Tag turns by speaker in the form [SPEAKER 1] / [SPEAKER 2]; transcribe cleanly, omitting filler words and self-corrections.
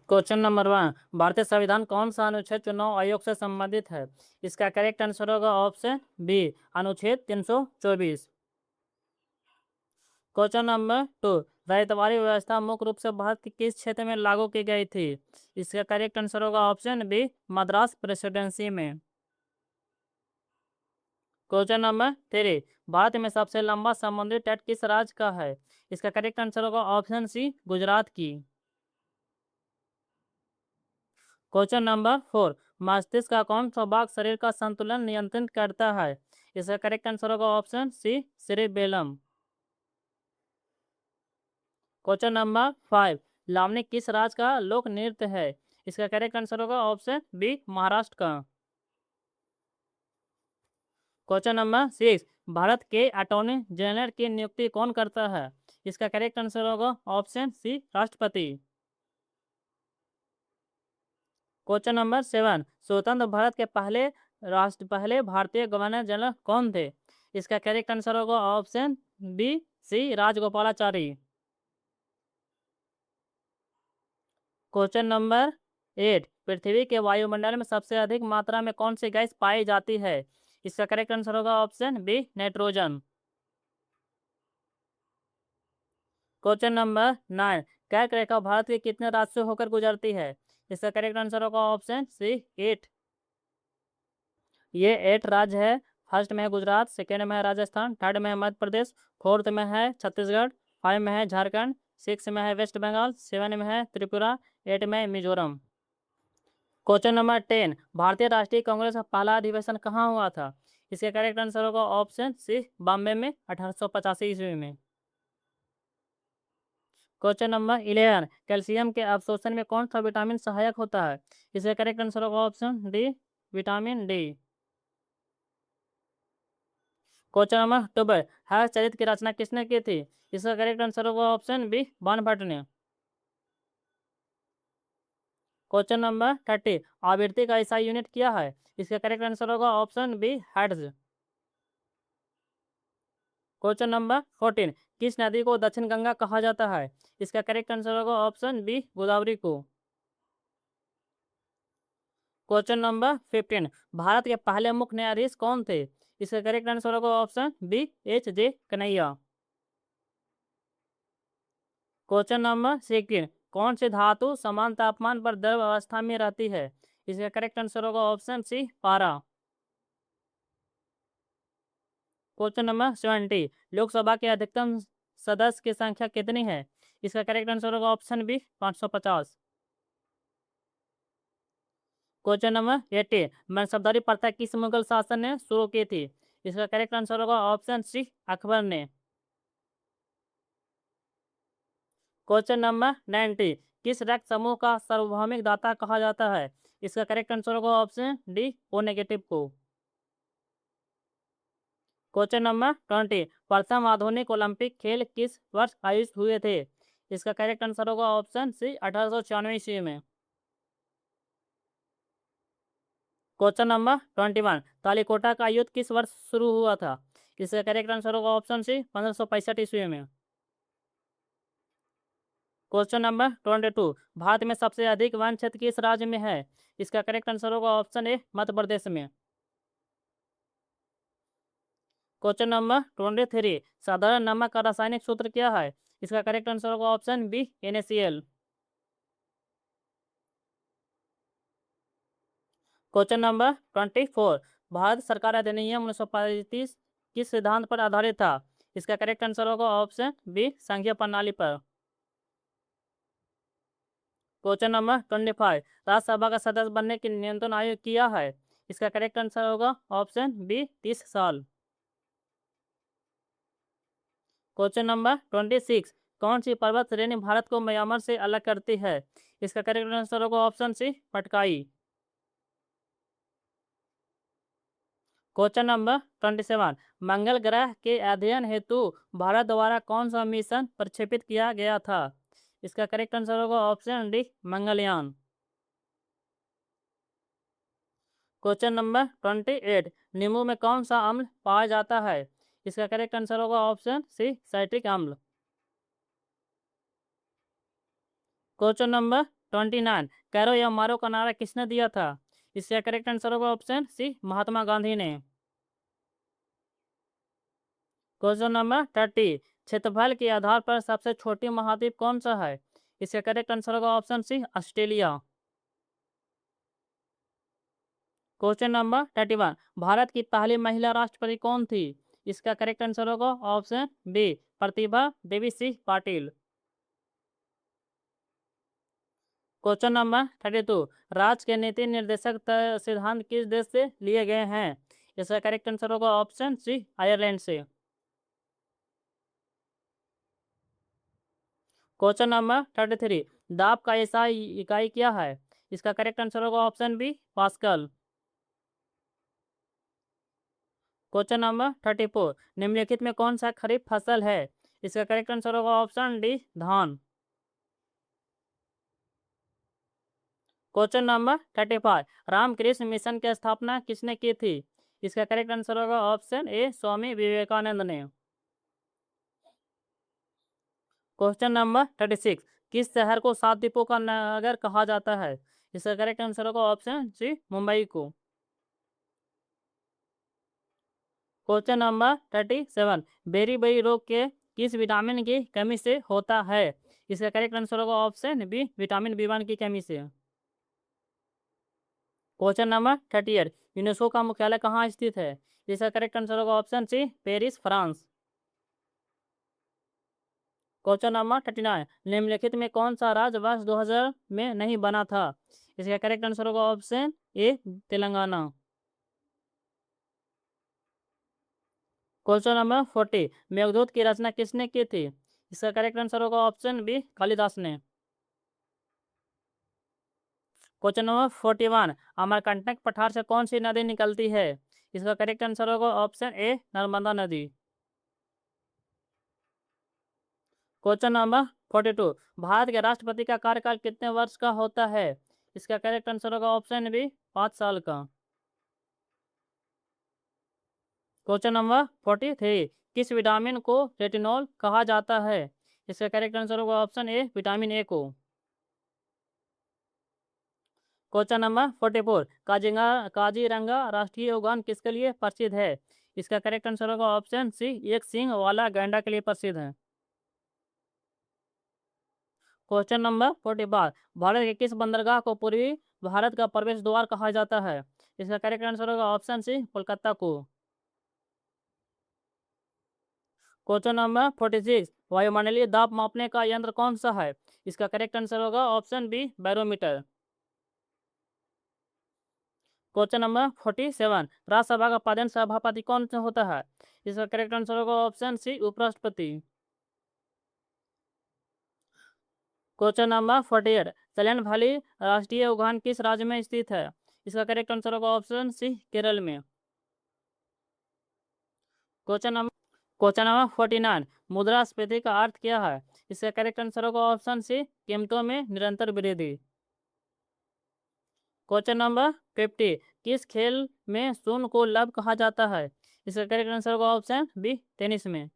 [SPEAKER 1] Question number 1, भारतीय संविधान कौन सा अनुच्छेद चुनाव आयोग से संबंधित है? इसका करेक्ट आंसर होगा ऑप्शन बी, अनुच्छेद 324। क्वेश्चन नंबर 2, रैयतवाड़ी व्यवस्था मुख्य रूप से भारत के किस क्षेत्र में लागू की गई थी? इसका करेक्ट आंसर होगा ऑप्शन बी, मद्रास प्रेसिडेंसी में। क्वेश्चन नंबर 3, भारत में सबसे लंबा समुद्री तट किस राज्य का है? इसका करेक्ट आंसर होगा ऑप्शन सी, गुजरात की। क्वेश्चन नंबर 4, मस्तिष्क का कौन सा भाग शरीर का संतुलन नियंत्रित करता है? इसका करेक्ट आंसर होगा option C, cerebellum. Question number 5, Lavani किस राज्य का लोक नृत्य है? इसका करेक्ट आंसर होगा ऑप्शन बी, महाराष्ट्र का। क्वेश्चन नंबर 6, भारत के अटॉर्नी जनरल की नियुक्ति कौन करता है? इसका करेक्ट आंसर होगा ऑप्शन सी, राष्ट्रपति। क्वेश्चन नंबर 7, स्वतंत्र भारत के पहले भारतीय गवर्नर जनरल कौन थे? इसका करेक्ट आंसर होगा ऑप्शन बी, सी, राजगोपालाचारी। क्वेश्चन नंबर 8, पृथ्वी के वायुमंडल में सबसे अधिक मात्रा में कौन सी गैस पाई जाती है? इसका करेक्ट आंसर होगा option B, nitrogen. Question number 9, कर्क रेखा भारत के कितने राज्य से होकर गुजरती है? इसका करेक्ट आंसर होगा ऑप्शन सी, 8। ये 8 राज्य है। फर्स्ट में है गुजरात, सेकेंड में है राजस्थान, थर्ड में है मध्य प्रदेश, फोर्थ में है छत्तीसगढ़, 5 में है झारखंड, 6 में है वेस्ट बंगाल, 7 में है त्रिपुरा, 8 में है मिजोरम। क्वेश्चन नंबर 10, भारतीय राष्ट्रीय कांग्रेस का पहला अधिवेशन कहाँ हुआ था? इसका करेक्ट आंसर होगा ऑप्शन सी, बॉम्बे में 1885 ईस्वी में। क्वेश्चन नंबर 11, कैल्शियम के अवशोषण में कौन सा विटामिन सहायक होता है? इसका करेक्ट आंसर होगा option D, vitamin D. Question number 12, Harshacharita की रचना किसने की थी? इसका करेक्ट आंसर होगा ऑप्शन बी, बाणभट्ट ने। क्वेश्चन नंबर 30, आवृत्ति का ऐसा यूनिट क्या है? इसका करेक्ट आंसर होगा option B, hertz. Question number 14, किस नदी को दक्षिण गंगा कहा जाता है? इसका करेक्ट आंसर होगा ऑप्शन बी, गोदावरी को। क्वेश्चन नंबर 15, भारत के पहले मुख्य न्यायाधीश कौन थे? इसका करेक्ट आंसर होगा option B, H J Kanhaiya. Question number 16, कौन सी धातु समान तापमान पर द्रव अवस्था में रहती है? इसका करेक्ट आंसर होगा ऑप्शन सी, पारा। क्वेश्चन नंबर 20, लोकसभा के अधिकतम सदस्य की संख्या कितनी है? इसका करेक्ट आंसर होगा ऑप्शन बी, 550। क्वेश्चन नंबर 80, मनसबदारी प्रथा किस मुगल शासन ने शुरू की थी? इसका करेक्ट आंसर होगा ऑप्शन सी, अकबर ने। क्वेश्चन नंबर 90, किस रक्त समूह का सार्वभौमिक दाता कहा जाता है? इसका करेक्ट आंसर होगा ऑप्शन डी, ओ नेगेटिव को। क्वेश्चन नंबर 20, प्रथम आधुनिक ओलंपिक खेल किस वर्ष आयोजित हुए थे? इसका करेक्ट आंसर होगा ऑप्शन सी, 1896 ईस्वी में। क्वेश्चन नंबर 21, तालीकोटा का युद्ध किस वर्ष शुरू हुआ था? इसका करेक्ट आंसर होगा ऑप्शन सी, 1565 ईस्वी में। क्वेश्चन नंबर 22, भारत में सबसे अधिक वन क्षेत्र किस राज्य में है? इसका करेक्ट आंसर होगा ऑप्शन ए, मध्य प्रदेश में। क्वेश्चन नंबर 23, साधारण नमक का रासायनिक सूत्र क्या है? इसका करेक्ट आंसर होगा option B, NaCl। Question number 24, Bharat सरकार अधिनियम 1935 किस सिद्धांत पर आधारित था? इसका करेक्ट आंसर होगा ऑप्शन बी, संघीय प्रणाली पर। क्वेश्चन नंबर 25, राज्यसभा का सदस्य बनने की न्यूनतम आयु क्या है? इसका करेक्ट आंसर होगा ऑप्शन बी, 30 साल। क्वेश्चन नंबर 26, कौन सी पर्वत श्रेणी भारत को म्यांमार से अलग करती है? इसका करेक्ट आंसर होगा option C, Patkai. Question number 27, मंगल ग्रह के अध्ययन हेतु भारत द्वारा कौन सा मिशन प्रक्षेपित किया गया था? इसका करेक्ट आंसर होगा option D, Mangalyaan. Question number 28, नींबू में कौन सा अम्ल पाया जाता है? इसका करेक्ट आंसर होगा ऑप्शन सी, साइट्रिक अम्ल। क्वेश्चन नंबर 29 करो या मारो का नारा किसने दिया था? इसका करेक्ट आंसर होगा ऑप्शन सी महात्मा गांधी ने। क्वेश्चन नंबर 30 क्षेत्रफल के आधार पर सबसे छोटी महाद्वीप कौन सा है? इसका करेक्ट आंसर होगा option C Australia. Question number 31 Bharat की पहली महिला राष्ट्रपति कौन थी? इसका करेक्ट आंसर होगा option B Pratibha Devi Singh Patil. Question number 32 राज्य के नीति निर्देशक सिद्धांत किस देश से लिए गए हैं? इसका करेक्ट आंसर होगा ऑप्शन सी आयरलैंड से। क्वेश्चन नंबर 33 दाब का एसआई इकाई क्या है? इसका करेक्ट आंसर होगा option B pascal. Question number 34 निम्नलिखित में कौन सा खरीफ फसल है? इसका करेक्ट आंसर होगा ऑप्शन डी धान। क्वेश्चन नंबर 35 रामकृष्ण मिशन की स्थापना किसने की थी? इसका करेक्ट आंसर होगा ऑप्शन ए स्वामी विवेकानंद ने। क्वेश्चन नंबर 36 किस शहर को सात द्वीपों का नगर कहा जाता है? इसका करेक्ट आंसर होगा ऑप्शन सी मुंबई को। क्वेश्चन नंबर 37 बेरी रोग के किस विटामिन की कमी से होता है? इसका करेक्ट आंसर होगा ऑप्शन बी विटामिन बी1 की कमी से। क्वेश्चन नंबर 38 यूनेस्को का मुख्यालय कहाँ स्थित है? इसका करेक्ट आंसर होगा option C Paris France. Question number 39 निम्नलिखित में कौन सा राज्य वर्ष 2000 में नहीं बना था? इसका करेक्ट आंसर होगा ऑप्शन ए तेलंगाना। क्वेश्चन नंबर 40 मेघदूत की रचना किसने की थी? इसका करेक्ट आंसर होगा ऑप्शन बी कालिदास ने। क्वेश्चन नंबर 41 अमरकंटक पठार से कौन सी नदी निकलती है? इसका करेक्ट आंसर होगा ऑप्शन ए नर्मदा नदी। क्वेश्चन नंबर 42 भारत के राष्ट्रपति का कार्यकाल कितने वर्ष का होता है? इसका करेक्ट आंसर होगा ऑप्शन बी 5 साल का। क्वेश्चन नंबर 43 किस विटामिन को रेटिनॉल कहा जाता है? इसका करेक्ट आंसर होगा ऑप्शन ए विटामिन ए को। क्वेश्चन नंबर 44 काजीरंगा राष्ट्रीय उद्यान किसके लिए प्रसिद्ध है? इसका करेक्ट आंसर होगा ऑप्शन सी एक सींग वाला गैंडा के लिए प्रसिद्ध है। क्वेश्चन नंबर 45 भारत के किस बंदरगाह को पूर्वी भारत का प्रवेश द्वार कहा जाता है? इसका करेक्ट आंसर होगा ऑप्शन सी कोलकाता को। क्वेश्चन नंबर 46 वायुमंडलीय दाब मापने का यंत्र कौन सा है? इसका करेक्ट आंसर होगा option B barometer. Question number 47 Rajya Sabha का पदेन सभापति कौन सा होता है? इसका करेक्ट आंसर होगा ऑप्शन सी उपराष्ट्रपति। क्वेश्चन नंबर 48 सैलेंट वैली राष्ट्रीय उद्यान किस राज्य में स्थित है? इसका करेक्ट आंसर होगा ऑप्शन सी केरल में। क्वेश्चन नंबर 49 मुद्रास्फीति का अर्थ क्या है? इसका करेक्ट आंसर होगा ऑप्शन सी कीमतों में निरंतर वृद्धि। क्वेश्चन नंबर 50 किस खेल में शून्य को लव कहा जाता है? इसका करेक्ट आंसर होगा ऑप्शन बी टेनिस में।